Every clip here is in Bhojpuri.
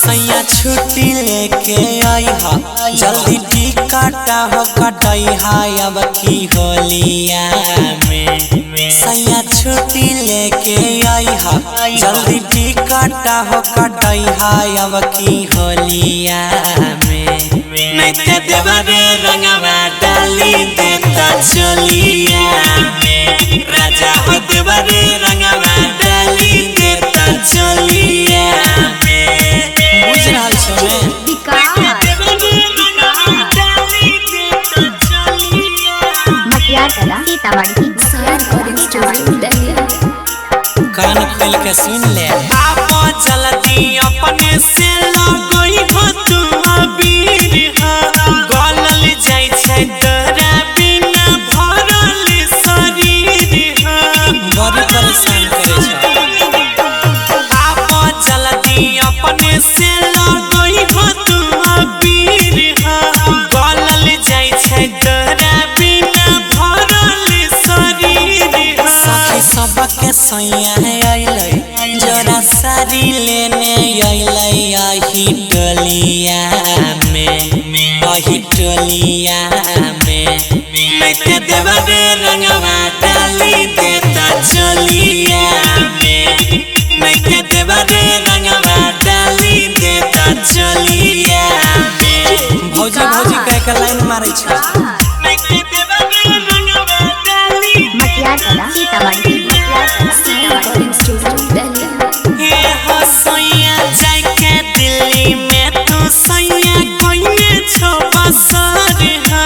सैया छुट्टी लेके आई हा, जल्दी टिकट हो कटाई हा अब की होलिया में। सैया छुट्टी लेके आई हा, जल्दी टिकट हो कटाई हा अब की होलिया में। नहीं ते देवरे रंगवा डाली देता चलिया में, राजा हो देवरे रंगवा डाली देता चलिया में। बुझ रहल छो कान खोल के सुन ले। आप जल्दी अपने से लगई हो तू अबीर हो, गलल जाय छै तोरा बिना भरल शरीर हो, बड़ी परेशान करे छ। आप जल्दी अपने से लगई हो तू अबीर हो, गलल जाय छै तोरा बिना भरल शरीर हो। सखी सबके सैया अइलै, जोरा साड़ी लेने अइलै आही टोलिया में, आही टोलिया में। नहीं ते देवरे रंगवा डाली देता चलिया में, नहीं ते देवरे रंगवा डाली देता चलिया में। भौजी भौजी कह के लाइन मारै छ। नहीं ते देवरे रंगवा डाली मटिया सीतामढ़ी ये हो सैया जाय के दिल्ली में तू सैया कोइने छो बसर हो,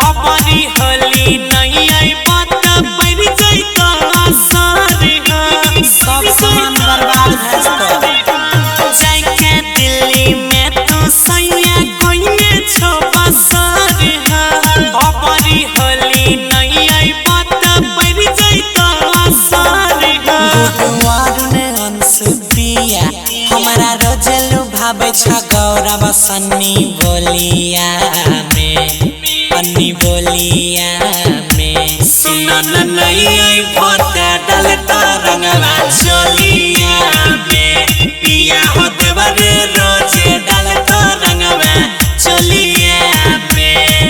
अपनी होली नहीं आई पता पड़ जाई तो असर हो, सब सामान बर्बाद है। जाय के दिल्ली में तू सैया कोइने छो बसर हो, अपनी होली नहीं आई पता पड़ जाई तो असर हो। पिया हमारा रोजलू भावे छ गौरव सन्नी बोलिया में, अन्नी बोलिया